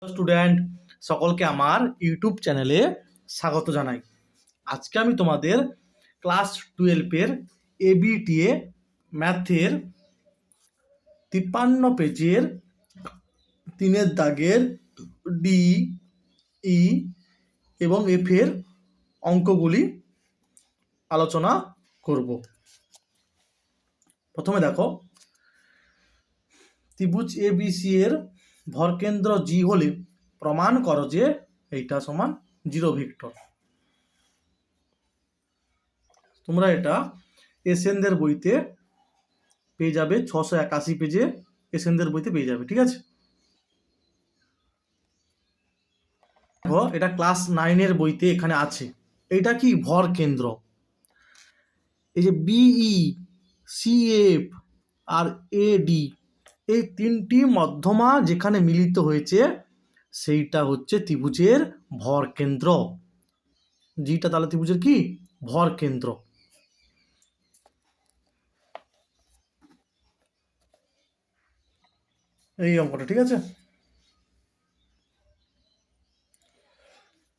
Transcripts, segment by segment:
Student সকলকে আমার YouTube চ্যানেলে স্বাগত জানাই। আজকে আমি তোমাদের ক্লাস 12-এর এবিটিএ ম্যাথের 53 পেজের 3-এর দাগের ডি, ই এবং এফের অঙ্কগুলি আলোচনা করব। প্রথমে দেখো, ত্রিভুজ এবিসি এর ভরকেন্দ্র জি হলে প্রমাণ করো যে এইটা সমান জিরো ভেক্টর। তোমরা এটা এসএনদের বইতে পেয়ে যাবে, 681 পেজে এসএনদের বইতে পেয়ে যাবে, ঠিক আছে। দেখো, এটা ক্লাস 9-এর বইতে এখানে আছে। এটা কি ভর কেন্দ্র, এই যে বিই, সিএফ আর এডি, এই তিনটি মধ্যমা যেখানে মিলিত হয়েছে সেইটা হচ্ছে ত্রিভুজের ভর কেন্দ্র। জিটা তাহলে ত্রিভুজের কি ভর কেন্দ্র। এই অঙ্কটা, ঠিক আছে।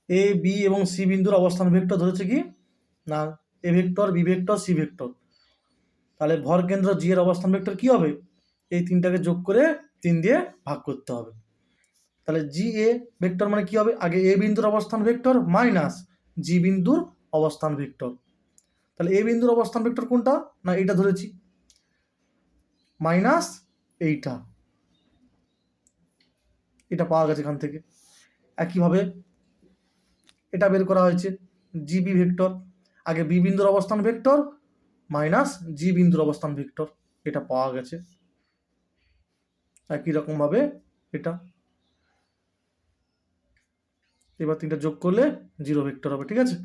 এ বি এবং সি বিন্দুর অবস্থান ভেক্টর ধরেছে কি না A vector, B vector, C vector. তাহলে ভর কেন্দ্র জি এর অবস্থান ভেক্টর কি হবে? এই তিনটাকে যোগ করে 3 দিয়ে ভাগ করতে হবে। তাহলে জি এ ভেক্টর মানে কি হবে? আগে এ বিন্দুর অবস্থান ভেক্টর মাইনাস জি বিন্দুর অবস্থান ভেক্টর। তাহলে এ বিন্দুর অবস্থান ভেক্টর কোনটা? না এটা ধরেছি, মাইনাস এইটা, এটা পাওয়া গেছে এখান থেকে। একইভাবে এটা বের করা হয়েছে, জিবি ভেক্টর, আগে বি বিন্দুর অবস্থান ভেক্টর মাইনাস জি বিন্দুর অবস্থান ভেক্টর, এটা পাওয়া গেছে। একই রকম ভাবে এটা, এবার তিনটা যোগ করলে জিরো ভেক্টর হবে, ঠিক আছে।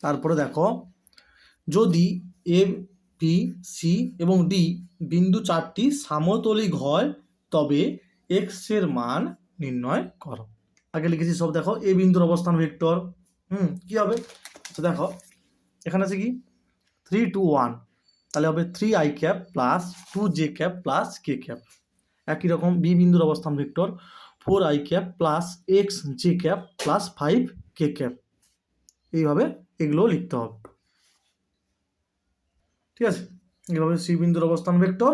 তারপরে দেখো, যদি এ, বি, সি এবং ডি বিন্দু চারটি সমতলিক হয় তবে এক্স এর মান নির্ণয় করো। আগে লিখেছি সব, দেখো এ বিন্দুর অবস্থান ভেক্টর কি হবে? তো দেখো এখানে আছে কি 3, 2, 1, তাহলে হবে 3i cap plus 2j cap plus k cap. একই রকম বি বিন্দুর অবস্থান vector 4i cap plus x j cap plus 5k cap. এইভাবে এগুলো লিখতে হবে, ঠিক আছে। এইভাবে সি বিন্দুর অবস্থান ভেক্টর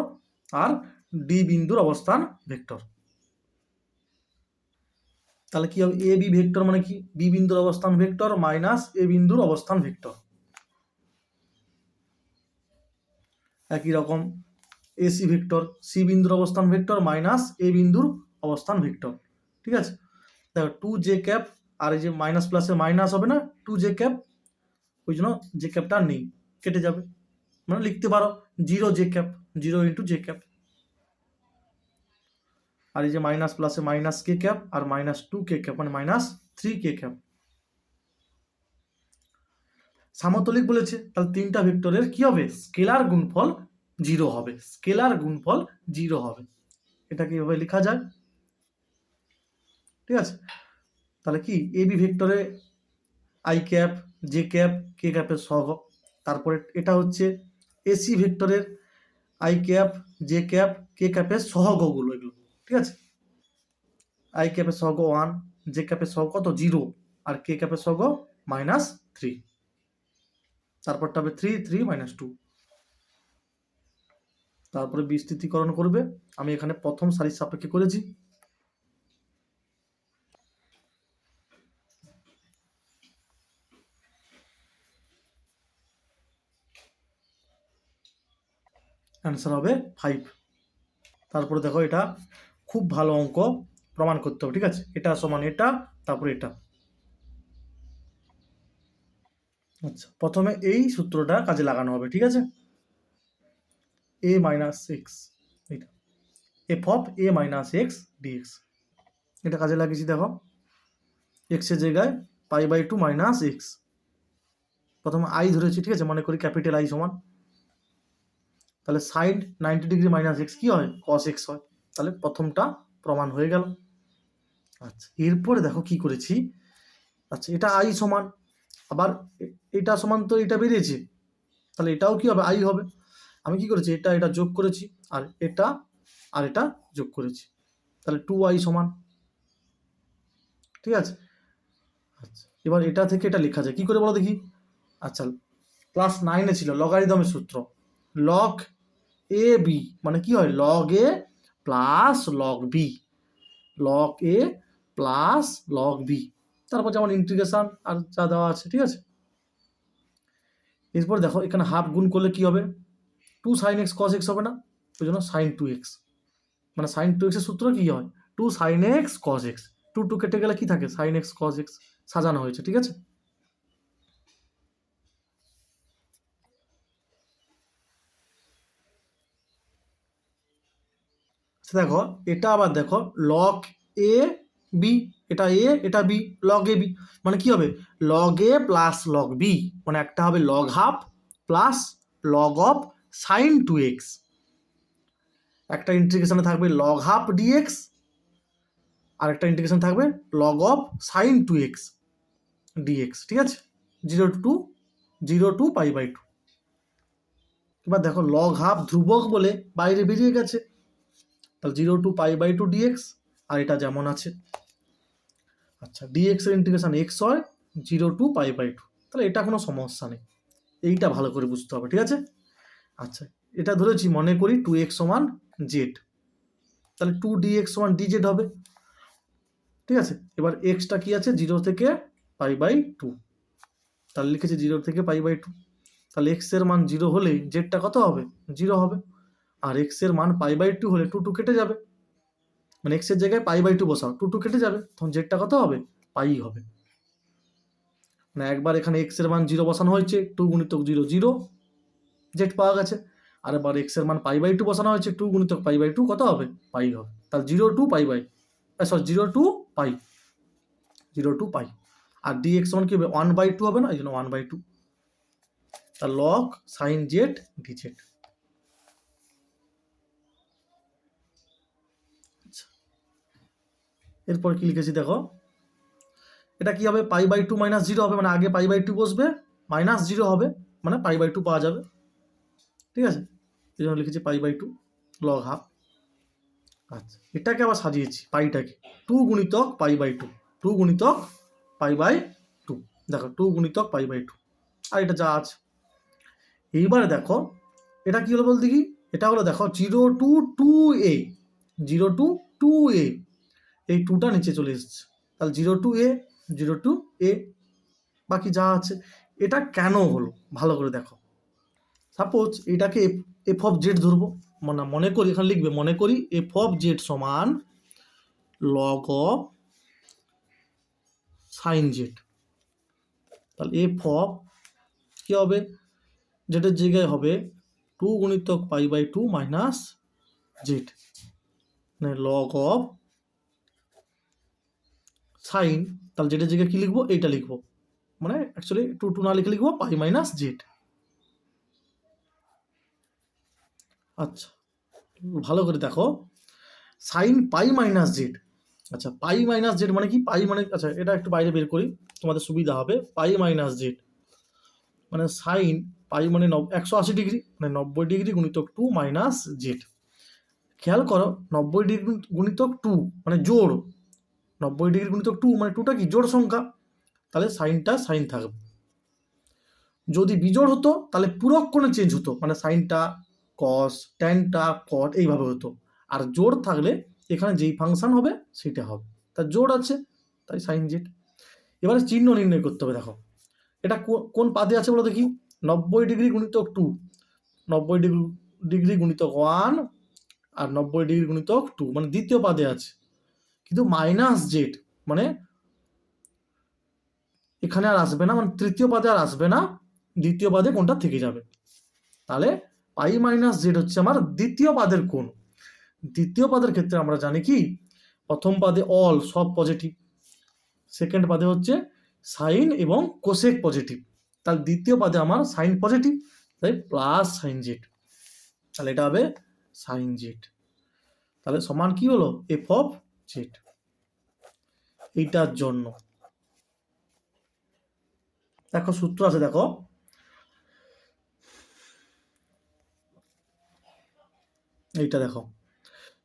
আর ডি বিন্দুর অবস্থান ভেক্টর। তাহলে কি হবে? এ বি ভেক্টর মানে কি? বি বিন্দুর অবস্থান ভেক্টর মাইনাস এ বিন্দুর অবস্থান ভেক্টর। একই রকম এসি ভেক্টর, সি বিন্দুর অবস্থান ভেক্টর মাইনাস এ বিন্দুর অবস্থান ভেক্টর, ঠিক আছে। দেখো 2j ক্যাপ আর এই যে মাইনাস প্লাসে মাইনাস হবে না, 2j ক্যাপ, ওই জন্য জে ক্যাপটা নেই, কেটে যাবে। মানে লিখতে পারো 0j cap, 0 into j cap. আর এই যে মাইনাস প্লাসে মাইনাস কে ক্যাপ আর মাইনাস 2k ক্যাপ মানে মাইনাস 3k ক্যাপ। সমতলিক বলেছে, তাহলে তিনটা ভেক্টরের কি হবে? স্কেলার গুণফল 0 হবে, স্কেলার গুণফল 0 হবে। এটা কিভাবে লেখা যায়? ঠিক আছে, তাহলে কি এ বি ভেক্টরে i cap, j cap, k ক্যাপের সহগ। তারপরে এটা হচ্ছে এসি ভেক্টরের i cap, j cap, k ক্যাপের সহগগুলো এগুলো, ঠিক আছে। আই ক্যাপের সহগ 1, জে ক্যাপের সহগ কত 0 আর কে ক্যাপের সহগ -3। তারপরটা হবে 3, 3, -2। তারপরে বিস্তৃতিকরণ করবে, আমি এখানে প্রথম সারির সাপেক্ষে করেছি। অ্যান্সার হবে 5। তারপরে দেখো, এটা খুব ভালো অঙ্ক, প্রমাণ করতে হবে, ঠিক আছে। এটা সমান এটা, তারপরে এটা। আচ্ছা, প্রথমে এই সূত্রটা কাজে লাগানো হবে, ঠিক আছে। a মাইনাস এক্স, এটা f of a minus x dx, এটা কাজে লাগিয়েছি। দেখো এক্সের জায়গায় π/2 মাইনাস এক্স, প্রথমে আই ধরেছি, ঠিক আছে। মনে করি ক্যাপিটাল আই সমান, তাহলে সাইড 90 ডিগ্রি মাইনাস এক্স কি হয়? কস এক্স হয়। তাহলে প্রথমটা প্রমাণ হয়ে গেল। আচ্ছা, এরপরে দেখো কি করেছি। আচ্ছা, এটা আই সমান, আবার এটা সমান তো এটা বেরিয়েছে, তাহলে এটাও কি হবে, আই হবে। আমি কি করেছি, এটা যোগ করেছি, আর এটা যোগ করেছি, তাহলে 2i সমান। ঠিক আছে। আচ্ছা, এবার এটা থেকে এটা লেখা যায় কি করে বলো দেখি। আচ্ছা, ক্লাস 9-এ ছিল লগারিদমের সূত্র, লগ এ বি মানে কি হয়, লগ এ প্লাস লগ বি, লগ এ প্লাস লগ বি, তারপর যেমন ইন্টিগ্রেশন আর যা দেওয়া আছে। ঠিক আছে। এরপর দেখো এখানে হাফ গুণ করলে কি হবে, 2 sin x cos x হবে না, ওই জন্য sin 2x, মানে sin 2x এর সূত্র কি হয়, 2 sin x cos x, 2 কেটে গেলে কি থাকে, sin x cos x সাজানো হয়েছে। ঠিক আছে। দেখো এটা আবার দেখো, লগ এ বি, এটা এ এটা বি, লগ এ বি মানে কি হবে, লগ এ প্লাস লগ বি, মানে একটা হবে log half plus log of sign 2x, একটা ইন্টিগ্রেশনে থাকবে লগ হাফ ডিএক্স, আর একটা ইন্টিগ্রেশন থাকবে log of sign 2x dx. ঠিক আছে। 0 টু π/2। এবার দেখো লগ হাফ ধ্রুবক বলে বাইরে বেরিয়ে গেছে, তাহলে 0 টু π/2 ডিএক্স, আর এটা যেমন আছে। আচ্ছা, ডিএক্স এর ইন্টিগ্রেশন এক্স হয় 0 টু π/2, তাহলে এটা কোনো সমস্যা নেই, এইটা ভালো করে বুঝতে হবে। ঠিক আছে। আচ্ছা, এটা ধরেছি মনে করি 2x সমান জেড, তাহলে 2dx সমান dz হবে। ঠিক আছে। এবার এক্সটা কি আছে, 0 থেকে π/2, তাহলে লিখেছি 0 থেকে π/2, তাহলে এক্স এর মান 0 হলেই জেডটা কত হবে, 0 হবে, আর এক্স এর মান π/2 হলে 2 কেটে যাবে, মানে এক্স এর জায়গায় π/2 বসাও, 2 কেটে যাবে, তখন জেডটা কত হবে, পাই হবে। মানে একবার এখানে এক্স এর মান 0 বসানো হয়েছে, 2 গুণিতক 0 0, জেড পাওয়া গেছে। আর এবার এক্স এর মান π/2 বসানো হয়েছে, 2 গুণিতক π/2 কত হবে, পাই হবে। তাহলে 0 টু পাই, আর ডিএক্স সমান কি হবে, 1/2 হবে না, এই জন্য 1/2, তার লগ সাইন জেড ডিজেড। এরপর কি লিখেছি দেখো, এটা কি হবে, π/2 - 0 হবে, মানে আগে π/2 বসবে, -0 হবে, মানে π/2 পাওয়া যাবে। ঠিক আছে। এই জন্য লিখেছি π/2 লগ হাফ। আচ্ছা, এটাকে আবার সাজিয়েছি পাইটাকে, 2 গুণিতক π/2, 2 গুণিতক π/2, দেখো 2 গুণিতক π/2, আর এটা যা আছে। এইবারে দেখো এটা কি হলো বলতে কি, এটা হলো দেখো 0 টু 2a, 0 টু 2a, এই 2টা নিচে চলে এসেছে, তাহলে 0 টু a, 0 টু a, বাকি যা আছে। এটা কেন হলো ভালো করে দেখো, সাপোজ এটাকে এফ অফ জেড ধরবো, মানে মনে করি এখানে লিখবে, মনে করি এফ অফ জেড সমান লগ অফ সাইন জেড, তাহলে এফ অফ কি হবে, জেডের জায়গায় হবে 2 গুণিতক π/2 মাইনাস জেড, মানে লগ অফ সাইন, তাহলে জেডের জায়গায় কি লিখবো, এইটা লিখবো, মানে অ্যাকচুয়ালি 2 না লিখে লিখবো পাই মাইনাস জেড। আচ্ছা, ভালো করে দেখো, সাইন পাই মাইনাস জেড, আচ্ছা পাই মাইনাস জেড মানে কি, পাই মানে, আচ্ছা এটা একটু বাইরে বের করি তোমাদের সুবিধা হবে, পাই মাইনাস জেড মানে সাইন পাই মানে 180 ডিগ্রি, মানে 90 ডিগ্রি গুণিতক 2 মাইনাস জেড। খেয়াল করো 90 ডিগ্রি গুণিতক 2 মানে জোড়, 90 ডিগ্রি গুণিতক 2 মানে 2টা কি জোড় সংখ্যা, তাহলে সাইনটা সাইন থাকবে। যদি বিজোড় হতো তাহলে পূরক কোণে চেঞ্জ হতো, মানে সাইনটা কস, ট্যানটা কট, এইভাবে হতো। আর জোড় থাকলে এখানে যেই ফাংশন হবে সেটা হবে, তার জোড় আছে তাই সাইন জেড। এবারে চিহ্ন নির্ণয় করতে হবে। দেখো এটা কোন পাদে আছে বলো দেখি, 90 ডিগ্রি গুণিতক 2, 90 ডিগ্রি গুণিতক 1, আর 90 ডিগ্রি গুণিতক 2 মানে দ্বিতীয় পাদে আছে, কিন্তু মাইনাস জেড মানে এখানে আর আসবে না, মানে তৃতীয় পাদে আর আসবে না, দ্বিতীয় পাদে কোনটা থেকে যাবে। তাহলে পাই মাইনাস জেড হচ্ছে আমার দ্বিতীয় পাদের কোণ। দ্বিতীয় পাদের ক্ষেত্রে আমরা জানি কি, প্রথম পাদে অল সব পজিটিভ, সেকেন্ড পাদে হচ্ছে সাইন এবং কোসেক পজিটিভ, তাহলে দ্বিতীয় পাদে আমার সাইন পজিটিভ, তাই প্লাস সাইন জেড, তাহলে এটা হবে সাইন জেড। তাহলে সমান কি হলো, এফ অফ জেড। এইটার জন্য দেখো সূত্র আছে, দেখো এইটা দেখো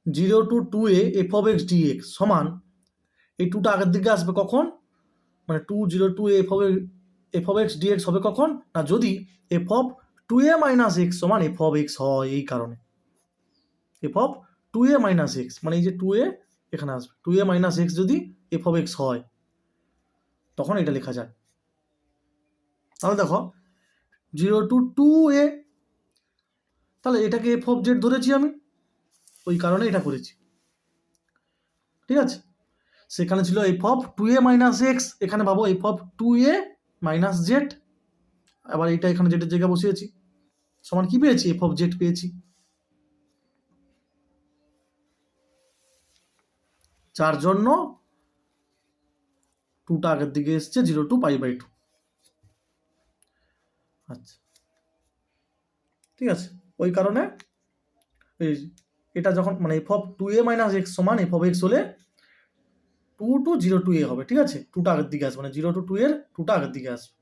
0 to 2a f of x dx সমান, এই 2টা আগের দিকে আসবে কখন, মানে 2 0 to f of x dx হবে কখন না, যদি f of 2a minus x সমান f of x হয়। এই কারণে f of 2a minus x মানে এই যে 2a এখানে আসবে, 2a minus x যদি f of x হয় তখন এটা লেখা যায়। তাহলে দেখো 0 to 2a, তাহলে এটাকে f of z ধরেছি আমি, ওই কারণে এটা করেছি, ঠিক আছে। সেখানে ছিল f of 2a minus x, এখানে ভাবো f of 2a minus z, আবার এটা এখানে জেডের জায়গায় বসিয়েছি, সমান কি পেয়েছি, f of z পেয়েছি। যার জন্য 2টা আগের দিকে এসছে 0 to π/2। আচ্ছা, ঠিক আছে, ওই কারণে এই এটা যখন মানে f of 2a minus x সমান f of x হলে 2 to 0 to a হবে, ঠিক আছে। 2টা আগের দিকে আসবে, মানে 0 to 2 এর 2টা আগের দিকে আসবে,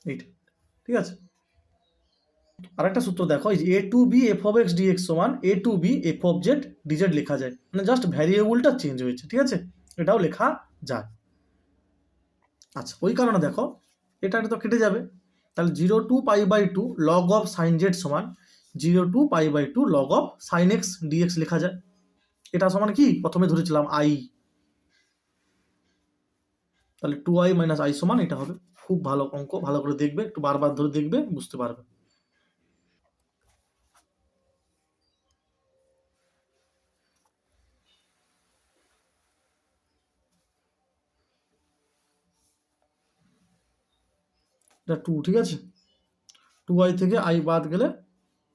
এইটা, ঠিক আছে। আরেকটা সূত্র দেখো, এই যে a to b f of x dx সমান a to b f of z dz লেখা যায়, মানে জাস্ট ভ্যারিয়েবলটা চেঞ্জ হয়েছে, ঠিক আছে, এটাও লেখা যায়। আচ্ছা, ওই কারণে দেখো এটা তো কেটে যাবে, তাহলে 0 to π/2 log of sin z সমান 0 to π/2 log of sin x dx লেখা যায়। এটা সমান কি, প্রথমে ধরেছিলাম i, তাহলে 2i minus i সমান এটা হবে। খুব ভালো অঙ্ক, ভালো করে দেখবে, একটু বারবার ধরে দেখবে, বুঝতে পারবে। এটা 2, ঠিক আছে, 2i থেকে i বাদ গেলে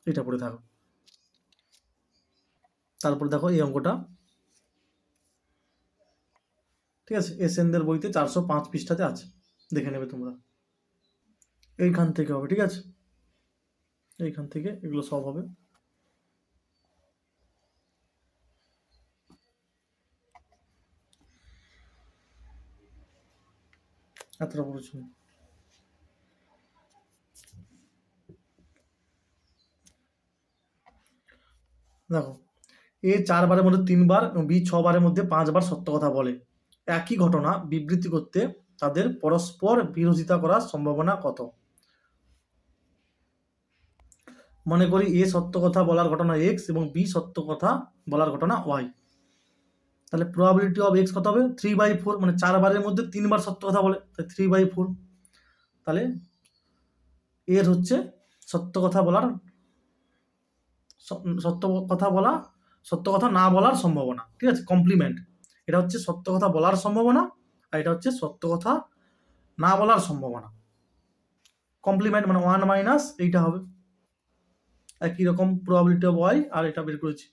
এটা পড়ে থাকো। তারপর দেখো এই অঙ্কটা, ঠিক আছে, এসএনদের বইতে 405 পৃষ্ঠাতে আছে, দেখে নেবে তোমরা। এইখান থেকে হবে, ঠিক আছে, এইখান থেকে এগুলো সব হবে। এতটা পড়েছো, দেখো এ 4 বারের মধ্যে 3 বার এবং বি 6 বারের মধ্যে 5 বার সত্য কথা বলে। একই ঘটনা বিবৃতি করতে তাদের পরস্পর বিরোধিতা করার সম্ভাবনা কত? মনে করি এ সত্য কথা বলার ঘটনা x এবং বি সত্য কথা বলার ঘটনা y, তাহলে প্রবাবিলিটি অফ x কত হবে, 3/4, মানে 4 বারের মধ্যে 3 বার সত্য কথা বলে, তাই 3/4। তাহলে এর হচ্ছে সত্য কথা না বলার সম্ভাবনা, ঠিক আছে, কমপ্লিমেন্ট। এটা হচ্ছে সত্য কথা বলার সম্ভাবনা, আর এটা হচ্ছে সত্য কথা না বলার সম্ভাবনা, কমপ্লিমেন্ট, মানে 1 মাইনাস এইটা হবে। একই রকম প্রবাবিলিটি অফ y, আর এটা বের করেছি।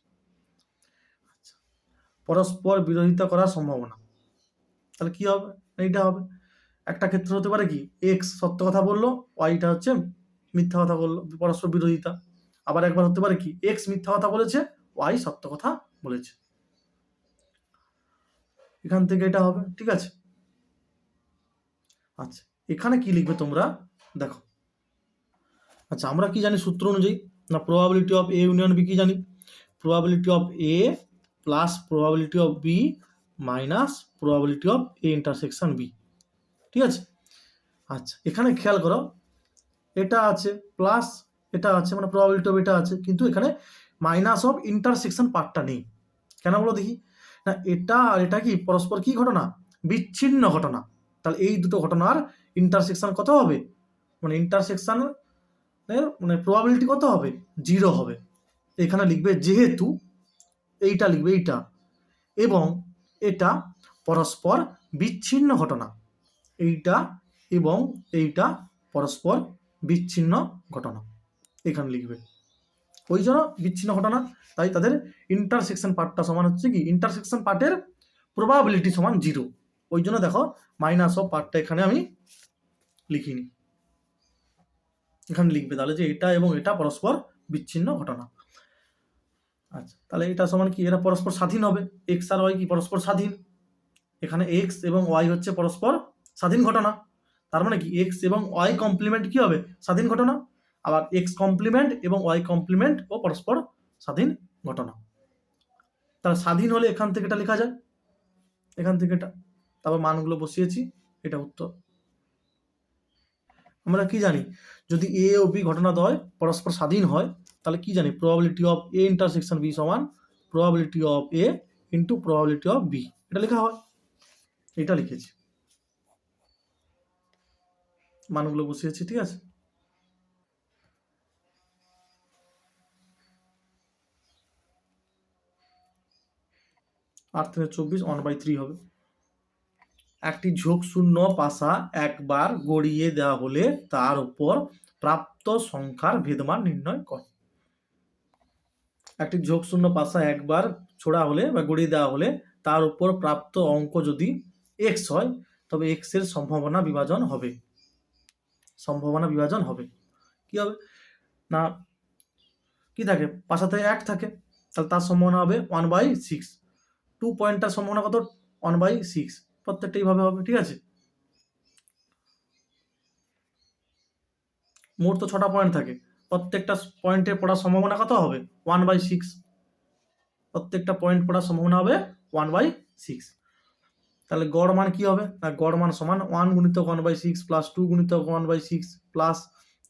পরস্পর বিরোধিতা করার সম্ভাবনা, তাহলে কি হবে, এইটা হবে। একটা ক্ষেত্রে হতে পারে কি, এক্স সত্য কথা বললো, ওয়াইটা হচ্ছে মিথ্যা কথা বললো, পরস্পর বিরোধিতা। আবার একবার হতে পারে কি, এক্স মিথ্যা কথা বলেছে, ওয়াই সত্য কথা বলেছে, এখান থেকে এটা হবে, ঠিক আছে। আচ্ছা, এখানে কি লিখবে তোমরা দেখো। আচ্ছা, আমরা কি জানি সূত্র অনুযায়ী, না probability of A union B কি জানি, probability of A plus probability of B minus probability of A intersection B, ঠিক আছে। আচ্ছা, এখানে খেয়াল করো, এটা আছে প্লাস এটা আছে, মানে প্রবাবিলিটি অফ এটা আছে, কিন্তু এখানে মাইনাস অফ ইন্টারসেকশন পার্টটা নেই। কেন বলো দেখি, না এটা আর এটা কি পরস্পর কি ঘটনা, বিচ্ছিন্ন ঘটনা। তাহলে এই দুটো ঘটনার ইন্টারসেকশন কত হবে, মানে ইন্টারসেকশনের মানে প্রবাবিলিটি কত হবে, 0 হবে। এখানে লিখবে যেহেতু এইটা লিখবে এইটা, এবং এটা পরস্পর বিচ্ছিন্ন ঘটনা, এইটা এবং এইটা পরস্পর বিচ্ছিন্ন ঘটনা, এখানে লিখবে। ওই জন্য বিচ্ছিন্ন ঘটনা, তাই তাদের ইন্টারসেকশন পার্টটা সমান হচ্ছে কি, ইন্টারসেকশন পার্টের প্রবাবিলিটি সমান 0। ওই জন্য দেখো মাইনাস অফ পার্টটা এখানে আমি লিখিনি, এখানে লিখবে তাহলে যে এটা এবং এটা পরস্পর বিচ্ছিন্ন ঘটনা। আচ্ছা, তাহলে এটা সমান কি, এরা পরস্পর স্বাধীন হবে, এক্স আর ওয়াই কি পরস্পর স্বাধীন, এখানে এক্স এবং ওয়াই হচ্ছে পরস্পর স্বাধীন ঘটনা, তার মানে কি এক্স এবং ওয়াই কমপ্লিমেন্ট কি হবে, স্বাধীন ঘটনা। আবার এক্স কমপ্লিমেন্ট এবং ওয়াই কমপ্লিমেন্ট ও পরস্পর স্বাধীন ঘটনা। তাহলে স্বাধীন হলে এখান থেকে এটা লেখা যায়, এখান থেকে এটা, তারপর মানগুলো বসিয়েছি, এটা উত্তর। আমরা কি জানি, যদি এ ও বি ঘটনাদ্বয় পরস্পর স্বাধীন হয় তাহলে কি জানি, probability of A intersection B সমান probability of A into probability of B, এটা লেখা হয়, এটা লিখেছি, মানগুলো বসিয়েছি, ঠিক আছে। আট থেকে 24 1/3 হবে। একটি ঝোঁকশূন্য পাশা একবার গড়িয়ে দেওয়া হলে তার উপর প্রাপ্ত সংখ্যার ভেদমান নির্ণয় কর। একটি ঝোঁকশূন্য পাশা একবার ছোড়া হলে বা গড়িয়ে দেওয়া হলে তার উপর প্রাপ্ত অঙ্ক যদি এক্স হয় তবে এক্স এর সম্ভাবনা বিভাজন হবে। সম্ভাবনা বিভাজন হবে কি হবে না, কি থাকে, পাশাতে 1 থাকে, তাহলে তার সম্ভাবনা হবে 1/6। 2 পয়েন্টটার সম্ভাবনা কত, 1/6, প্রত্যেকটা এইভাবে হবে, ঠিক আছে। মোট তো 6টা পয়েন্ট থাকে, প্রত্যেকটা পয়েন্টে পড়ার সম্ভাবনা কত হবে, 1/6, প্রত্যেকটা পয়েন্ট পড়ার সম্ভাবনা হবে 1/6। তাহলে গড় মান কি হবে না, গড় মান সমান 1 গুণিতক 1/6 প্লাস 2 গুণিতক 1/6 প্লাস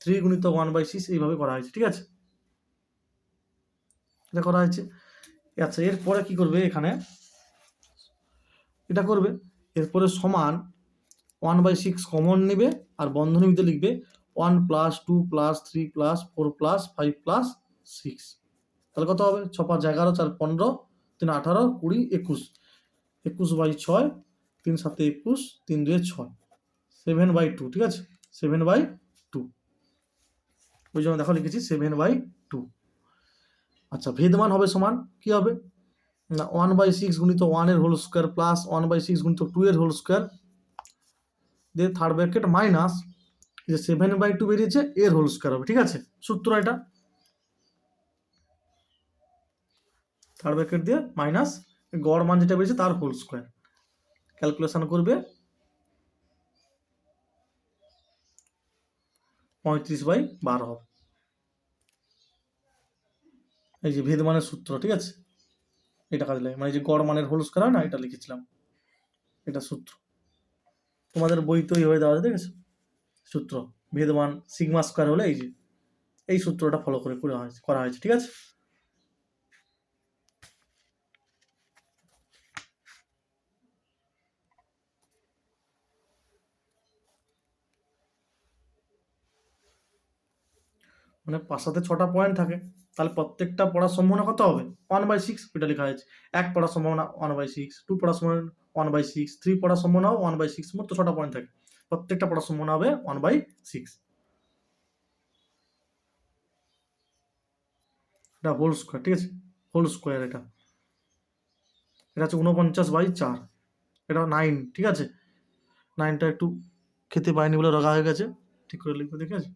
3 গুণিতক 1/6, এইভাবে করা হয়েছে, ঠিক আছে, এটা করা হয়েছে। আচ্ছা, এরপরে কি করবে, এখানে এটা করবে, এরপরে সমান 1/6 কমন নেবে আর বন্ধনীর ভিতরে লিখবে 1 plus 2 plus 3 plus 4 plus 5 plus 6, তাহলে কত হবে, 6 5 11 4 15 3 18 20 21, 21/6, 3 7 21, 3 2 6, 7/2, ঠিক আছে, 7/2, ওই জন্য দেখো লিখেছি 7/2। আচ্ছা, ভেদমান হবে সমান কি হবে না, 1/6 গুণিত 1 এর হোল স্কোয়ার প্লাস 1/6 গুণিত 2 এর হোল স্কোয়ার দিয়ে থার্ড ব্র্যাকেট মাইনাস যে 7/2 বেরিয়েছে এর হোল স্কোয়ার হবে, ঠিক আছে, সূত্র এটা, থার্ড ব্র্যাকেট দিয়ে মাইনাস গড় মান যেটা বেরিয়েছে তার হোল স্কোয়ার, ক্যালকুলেশন করবে 35/12 হবে। এই যে ভেদমানের সূত্র, ঠিক আছে, এটা কাজে লাগে, মানে যে গড় মানের হোল স্কোয়ার হয় না, এটা লিখেছিলাম, এটা সূত্র, তোমাদের বইতেই হয়ে দেওয়া আছে, দেখেছো সূত্র, ভেদমান সিগমা স্কোয়ার হলে এই যে এই সূত্রটা ফলো করে করা হয়েছে, ঠিক আছে। মানে পাশাতে 6টা পয়েন্ট থাকে, তাহলে প্রত্যেকটা পড়ার সম্ভাবনা কত হবে, 1/6, এটা লেখা হয়েছে। 1 পড়ার সম্ভাবনা 1/6, 2 পড়ার সম্ভাবনা 1/6, 3 পড়ার সম্ভাবনা 1/6, মোট তো 6টা পয়েন্ট থাকে, প্রত্যেকটা পড়ার সম্ভাবনা হবে 1/6। এটা হোল স্কোয়ার, ঠিক আছে, হোল স্কোয়ার, এটা হচ্ছে 49/4, এটা 9, ঠিক আছে, 9টা একটু খেতে পাইনি বলে রগা হয়ে গেছে, ঠিক করে লিখবে, ঠিক আছে।